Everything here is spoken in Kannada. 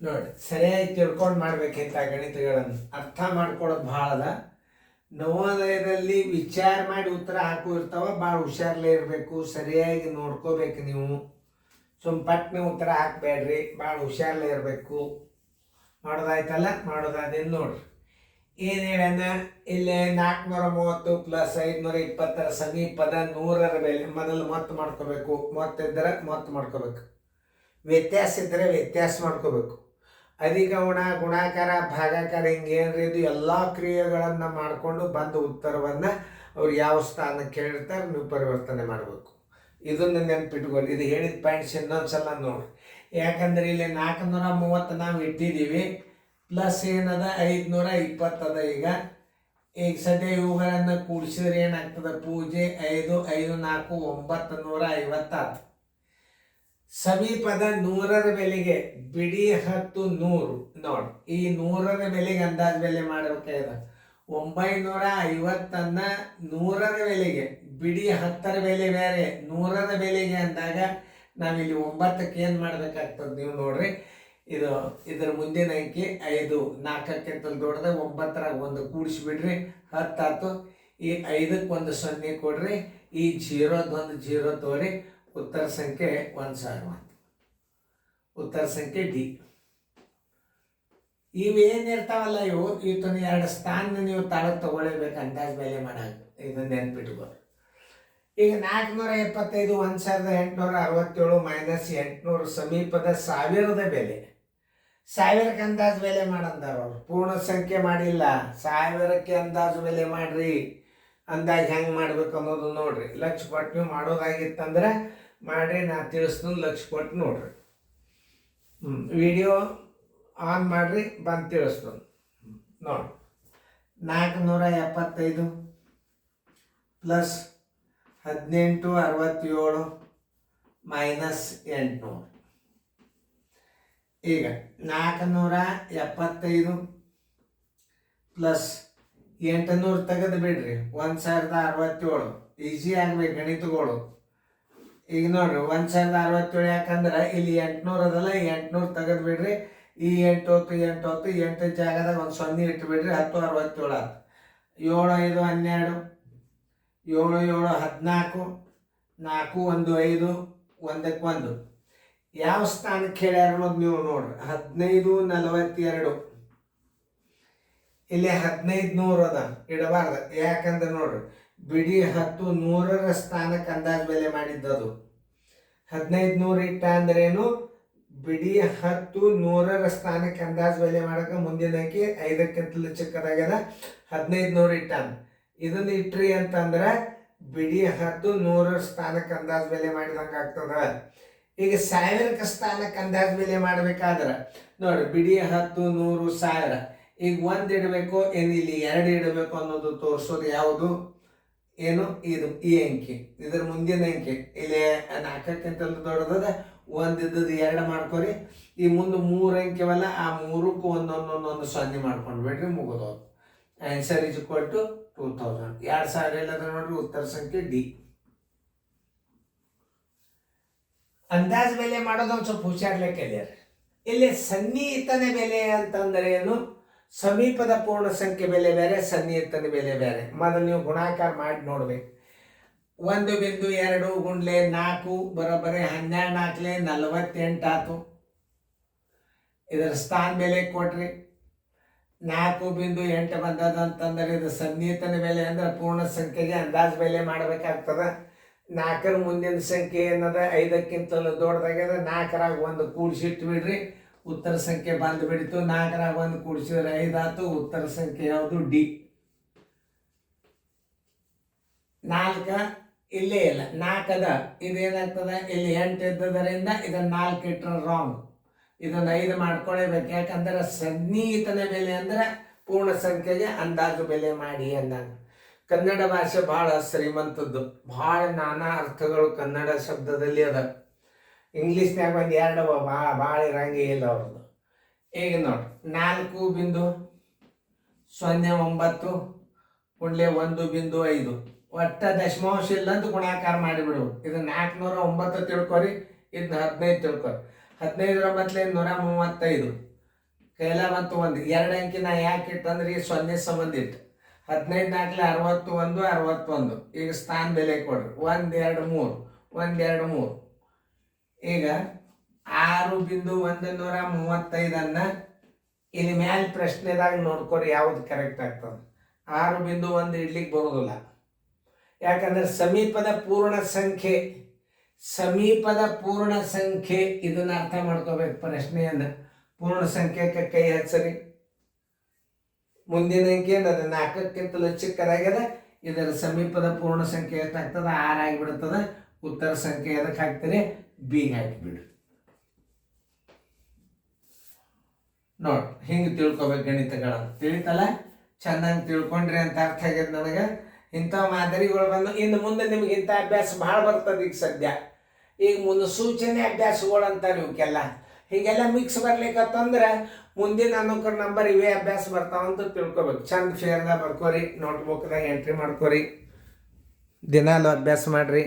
ನೋಡಿ, ಸರಿಯಾಗಿ ತಿಳ್ಕೊಂಡು ಮಾಡ್ಬೇಕಿಂತ ಗಣಿತಗಳನ್ನು ಅರ್ಥ ಮಾಡ್ಕೊಳ್ಳೋದು ಭಾಳ ಅದ. ನವೋದಯದಲ್ಲಿ ವಿಚಾರ ಮಾಡಿ ಉತ್ತರ ಹಾಕು ಇರ್ತಾವ, ಭಾಳ ಹುಷಾರಲ್ಲೇ ಇರಬೇಕು, ಸರಿಯಾಗಿ ನೋಡ್ಕೋಬೇಕು ನೀವು. ಪಟ್ನೆ ಉತ್ತರ ಹಾಕಬೇಡ್ರಿ, ಭಾಳ ಹುಷಾರಲ್ಲೇ ಇರಬೇಕು. ಮಾಡೋದಾಯ್ತಲ್ಲ, ಮಾಡೋದಾದೇನು ನೋಡ್ರಿ. ಏನು ಹೇಳೋಣ, ಇಲ್ಲಿ 430 + 520 ಸಮೀಪದ 100ರ ಬೆಲೆ ಮೊದಲು ಮೊತ್ತ ಮಾಡ್ಕೋಬೇಕು. ಮೊತ್ತಿದ್ದರೆ ಮೊತ್ತ ಮಾಡ್ಕೋಬೇಕು, ವ್ಯತ್ಯಾಸ ಇದ್ದರೆ ವ್ಯತ್ಯಾಸ ಮಾಡ್ಕೋಬೇಕು. ಅಧಿಕ ಗುಣ, ಗುಣಾಕಾರ, ಭಾಗಾಕಾರ ಹಿಂಗೇನ್ರಿ ಇದು ಎಲ್ಲ ಕ್ರಿಯೆಗಳನ್ನು ಮಾಡಿಕೊಂಡು ಬಂದ ಉತ್ತರವನ್ನು ಅವ್ರು ಯಾವ ಸ್ಥಾನಕ್ಕೆ ಕೇಳಿರ್ತಾರೆ ನೀವು ಪರಿವರ್ತನೆ ಮಾಡಬೇಕು. ಇದನ್ನು ನೆನಪಿಟ್ಕೊಳ್ಳಿ. ಇದು ಹೇಳಿದ ಪಾಯಿಂಟ್ಸ್ ಇನ್ನೊಂದ್ಸಲ ನೋಡಿ. ಯಾಕಂದ್ರೆ ಇಲ್ಲಿ 430 ನಾವು ಇಟ್ಟಿದ್ದೀವಿ, ಪ್ಲಸ್ ಏನದ 520 ಅದ. ಈಗ ಸದ್ಯ ಇವುಗಳನ್ನು ಕೂಡಿಸಿದ್ರೆ ಏನಾಗ್ತದೆ, ಪೂಜೆ 5 5 4 950 ಸಮೀಪದ 100ರ ಬೆಲೆಗೆ ಬಿಡಿ 10 100 ನೋಡಿ. ಈ 100ರ ಬೆಲೆಗೆ ಅಂದಾಜು ಬೆಲೆ ಮಾಡಬೇಕಾಗಿದೆ. 950 100ರ ಬೆಲೆಗೆ, ಬಿಡಿ 10ರ ಬೆಲೆ ಬೇರೆ, 100ರ ಬೆಲೆಗೆ ಅಂದಾಗ ನಾವಿಲ್ಲಿ 9ಕ್ಕೆ ಏನು ಮಾಡಬೇಕಾಗ್ತದೆ ನೀವು ನೋಡ್ರಿ. ಇದರ ಮುಂದಿನ ಅಂಕಿ 5, 4ಕ್ಕಿಂತ ದೊಡ್ಡದ 9ರಾಗ ಒಂದು ಕೂಡಿಸಿಬಿಡ್ರಿ, 10 ಆಯ್ತು. ಈ 5ಕ್ಕೆ ಒಂದು 0 ಕೊಡ್ರಿ, ಈ 0ದ 0 ತೋರಿ. ಉತ್ತರ ಸಂಖ್ಯೆ 1000. ಉತ್ತರ ಸಂಖ್ಯೆ ಡಿ. ಇವೇನಿರ್ತಾವಲ್ಲ ಇವತ್ತೊಂದು 2 ಸ್ಥಾನ ನೀವು ತಾಳಕ್ಕೆ ತಗೊಳ್ಳೇಬೇಕು ಅಂದಾಜು ಬೆಲೆ ಮಾಡಾಕ. ಇದನ್ನ ನೆನ್ಪಿಟ್ಕೊ. ಈಗ 475 1867 -800 ಸಮೀಪದ 1000ದ ಬೆಲೆ. 1000ಕ್ಕೆ ಅಂದಾಜು ಬೆಲೆ ಮಾಡಂದಾರ ಅವರು. ಪೂರ್ಣ ಸಂಖ್ಯೆ ಮಾಡಿಲ್ಲ, 1000ಕ್ಕೆ ಅಂದಾಜು ಬೆಲೆ ಮಾಡ್ರಿ. ಅಂದಾಜು ಹೆಂಗೆ ಮಾಡ್ಬೇಕು ಅನ್ನೋದು ನೋಡ್ರಿ. ಲಕ್ಷ ಕೊಟ್ಟು ನೀವು ಮಾಡೋದಾಗಿತ್ತಂದ್ರೆ ಮಾಡ್ರಿ, ನಾ ತಿಳಿಸ್ತೀನಿ. ಲಕ್ಷ ಕೊಟ್ಟು ನೋಡ್ರಿ, ವಿಡಿಯೋ ಆನ್ ಮಾಡ್ರಿ, ಬಂದು ತಿಳಿಸ್ತೀನಿ ನೋಡಿ. 475 + 1867 -800. ಈಗ 475 + 800 ತೆಗೆದು ಬಿಡ್ರಿ, 1067. ಈಸಿ ಆಗ್ಬೇಕು ಗಣಿತಗಳು. ಈಗ ನೋಡ್ರಿ 1067 ಯಾಕಂದ್ರೆ ಇಲ್ಲಿ 800 ಅದಲ್ಲ, 800 ತೆಗೆದು ಬಿಡ್ರಿ. ಈ 8 ಹೊತ್ತು 8 ಜಾಗದಾಗ ಒಂದು 0 ಇಟ್ಟುಬಿಡ್ರಿ, 1067 ಆಯ್ತು. 7 5 12, 7 7 14, 4 1 5, 1ಕ್ಕೆ 1. ಯಾವ ಸ್ಥಾನಕ್ಕೆ ಹೇಳ್ಯಾರ ಅನ್ನೋದು ನೀವು ನೋಡ್ರಿ. 1542 ಇಲ್ಲಿ 1500 ಅದ, ಇಡಬಾರ್ದು. ಯಾಕಂದ್ರೆ ನೋಡ್ರಿ, ಬಿಡಿ 10 100ರ ಸ್ಥಾನಕ್ಕೆ ಅಂದಾಜು ಬೆಲೆ ಮಾಡಿದ್ದದು. 1500 ಇಟ್ಟ ಅಂದ್ರೇನು, ಬಿಡಿ 10 100ರ ಸ್ಥಾನಕ್ಕೆ ಅಂದಾಜು ಬೆಲೆ ಮಾಡಕ್ಕೆ ಮುಂದಿನ ಅಂಕಿ 5ಕ್ಕಿಂತಲೂ ಚಿಕ್ಕದಾಗ್ಯದ. 1500 ಇಟ್ಟಾನ. ಇದನ್ನು ಇಟ್ರಿ ಅಂತಂದ್ರೆ ಬಿಡಿ 10 100ರ ಸ್ಥಾನಕ್ಕೆ ಅಂದಾಜು ಬೆಲೆ ಮಾಡಿದಂಗೆ ಆಗ್ತದ. ಈಗ 1000ಕ್ಕೆ ಸ್ಥಾನಕ್ಕೆ ಅಂದಾಜು ಬೆಲೆ ಮಾಡಬೇಕಾದ್ರೆ ನೋಡಿ, ಬಿಡಿ 10 100 1000. ಈಗ 1 ಇಡಬೇಕು ಏನು, ಇಲ್ಲಿ 2 ಇಡಬೇಕು ಅನ್ನೋದು ತೋರಿಸೋದು ಯಾವುದು, ಏನು ಇದು ಈ ಅಂಕಿ. ಇದ್ರ ಮುಂದಿನ ಅಂಕಿ ಇಲ್ಲಿ 4ಕ್ಕಿಂತಲೂ ದೊಡ್ಡದ. 1 ಇದ್ದದ್ದು 2 ಮಾಡ್ಕೊರಿ. ಈ ಮುಂದೆ 3 ಅಂಕಿವಲ್ಲ, ಆ 3ಕ್ಕೂ ಒಂದೊಂದು 0 ಮಾಡ್ಕೊಂಡು ಬಿಡ್ರಿ, ಮುಗಿದೋದು. Answer is equal to 2000. 2000 ಎಲ್ಲದ ನೋಡ್ರಿ. ಉತ್ತರ ಸಂಖ್ಯೆ ಡಿ. ಅಂದಾಜು ಬೆಲೆ ಮಾಡೋದು ಒಂದು ಸ್ವಲ್ಪ ಹುಷಾರ್ಲಿಕ್ಕೆ ಹೇಳ್ಯಾರ. ಇಲ್ಲಿ ಸನ್ನಿಹಿತನ ಬೆಲೆ ಅಂತಂದ್ರೆ ಏನು, ಸಮೀಪದ ಪೂರ್ಣ ಸಂಖ್ಯೆ ಬೆಲೆ ಬೇರೆ, ಸನ್ನಿಹಿತನ ಬೆಲೆ ಬೇರೆ. ಮೊದಲು ನೀವು ಗುಣಾಕಾರ ಮಾಡಿ ನೋಡ್ಬೇಕು. 1.2 × 4 ಬರೋಬ್ಬರಿ 12 4 48 ಆಯ್ತು. ಇದರ ಸ್ಥಾನ ಬೆಲೆ ಕೊಟ್ರಿ. 4.8 ಬಂದದಂತಂದ್ರೆ ಇದು ಸನ್ನಿಹಿತನ ಬೆಲೆ ಅಂದ್ರೆ ಪೂರ್ಣ ಸಂಖ್ಯೆಗೆ ಅಂದಾಜು ಬೆಲೆ ಮಾಡಬೇಕಾಗ್ತದ. 4ರ ಮುಂದಿನ ಸಂಖ್ಯೆ ಏನದ 5ಕ್ಕಿಂತಲೂ ದೊಡ್ಡದಾಗ್ಯದ. 4ರಾಗ 1 ಕೂಡಿಸಿಟ್ಟು ಬಿಡ್ರಿ, ಉತ್ತರ ಸಂಖ್ಯೆ ಬಂದು ಬಿಡಿತು. 4ರಾಗ 1 ಕೂಡಿಸಿದ್ರೆ 5 ಆಯ್ತು. ಉತ್ತರ ಸಂಖ್ಯೆ ಯಾವುದು, ಡಿ. 4 ಇಲ್ಲೇ ಇಲ್ಲ, 4 ಅದ. ಇದೇನಾಗ್ತದ, ಇಲ್ಲಿ 8 ಇದ್ದದರಿಂದ ಇದನ್ನ 4 ಇಟ್ಟರೆ ರಾಂಗ್. ಇದನ್ನ 5 ಮಾಡ್ಕೊಳ್ಳೇಬೇಕು. ಯಾಕಂದ್ರೆ ಸನ್ನಿಹಿತನ ಬೆಲೆ ಅಂದ್ರೆ ಪೂರ್ಣ ಸಂಖ್ಯೆಗೆ ಅಂದಾಜು ಬೆಲೆ ಮಾಡಿ ಅಂದಾಗ. ಕನ್ನಡ ಭಾಷೆ ಭಾಳ ಶ್ರೀಮಂತದ್ದು, ಭಾಳ ನಾನಾ ಅರ್ಥಗಳು ಕನ್ನಡ ಶಬ್ದದಲ್ಲಿ ಅದ. ಇಂಗ್ಲೀಷ್ನಾಗ ಒಂದು 2 ಭಾಳ ಇರಂಗೆ ಇಲ್ಲ ಅವ್ರದ್ದು. ಈಗ ನೋಡ್ರಿ, 4.09 × 1.5 ಒಟ್ಟ ದಶಮಾಂಶ ಇಲ್ಲ ಅಂತ ಗುಣಾಕಾರ ಮಾಡಿಬಿಡು. ಇದು 409 ತಿಳ್ಕೊರಿ, ಇದನ್ನ 15 ತಿಳ್ಕೊರಿ. 15 × 9 135. ಕೈಲ ಬಂತು 1 2 ಅಂಕಿ ನಾ ಯಾಕೆ ಇಟ್ಟಂದ್ರೆ ಈ 0 ಸಂಬಂಧ ಇಟ್ಟು 15 4 61 61. ಈಗ ಸ್ಥಾನ ಬೆಲೆ ಕೊಡ್ರಿ 1 2 3 1 2 3. ಈಗ 6.135 ಇಲ್ಲಿ ಮ್ಯಾಲ ಪ್ರಶ್ನೆದಾಗ ನೋಡ್ಕೊರಿ ಯಾವ್ದು ಕರೆಕ್ಟ್ ಆಗ್ತದೆ. 6.1 ಇಡ್ಲಿಕ್ಕೆ ಬರೋದಿಲ್ಲ, ಯಾಕಂದ್ರೆ ಸಮೀಪದ ಪೂರ್ಣ ಸಂಖ್ಯೆ ಇದನ್ನ ಅರ್ಥ ಮಾಡ್ಕೋಬೇಕು. ಪ್ರಶ್ನೆಯನ್ನ ಪೂರ್ಣ ಸಂಖ್ಯೆಗೆ ಕೈ ಹಚ್ಚರಿ. ಮುಂದಿನ ಅಂಕಿ ಏನದ 4ಕ್ಕಿಂತಲೂ ಚಿಕ್ಕದಾಗ್ಯದ. ಇದರ ಸಮೀಪದ ಪೂರ್ಣ ಸಂಖ್ಯೆ ಎಷ್ಟಾಗ್ತದ 6 ಆಗಿಬಿಡ್ತದ. ಉತ್ತರ ಸಂಖ್ಯೆ ಎದಕ್ಕೆ ಹಾಕ್ತೀರಿ? ಬಿಗೆ ಹಾಕಿಬಿಡ್ರಿ. ನೋಡ್ ಹಿಂಗೆ ತಿಳ್ಕೊಬೇಕು ಗಣಿತಗಳನ್ನು. ತಿಳಿತಲ್ಲ? ಚೆನ್ನಾಗಿ ತಿಳ್ಕೊಂಡ್ರಿ ಅಂತ ಅರ್ಥ ಆಗ್ಯದ ನನಗೆ. ಇಂಥ ಮಾದರಿಗಳು ಬಂದು ಇನ್ನು ಮುಂದೆ ನಿಮ್ಗೆ ಇಂಥ ಅಭ್ಯಾಸ ಭಾಳ ಬರ್ತದೆ. ಈಗ ಸದ್ಯ ಈಗ ಮುನ್ಸೂಚನೆ ಅಭ್ಯಾಸಗಳು ಅಂತಾರೆ ಇವಕ್ಕೆಲ್ಲ. ಹೀಗೆಲ್ಲ ಮಿಕ್ಸ್ ಬರ್ಲಿಕ್ಕಂದ್ರೆ ಮುಂದಿನ ಅನುಕರ ನಂಬರ್ ಇವೇ ಅಭ್ಯಾಸ ಬರ್ತಾವಂತ ತಿಳ್ಕೊಬೇಕು. ಚಂದ ಫೇರ್ದಾಗ ಬರ್ಕೋರಿ, ನೋಟ್ಬುಕ್ದಾಗ ಎಂಟ್ರಿ ಮಾಡ್ಕೋರಿ, ದಿನಾಲು ಅಭ್ಯಾಸ ಮಾಡ್ರಿ.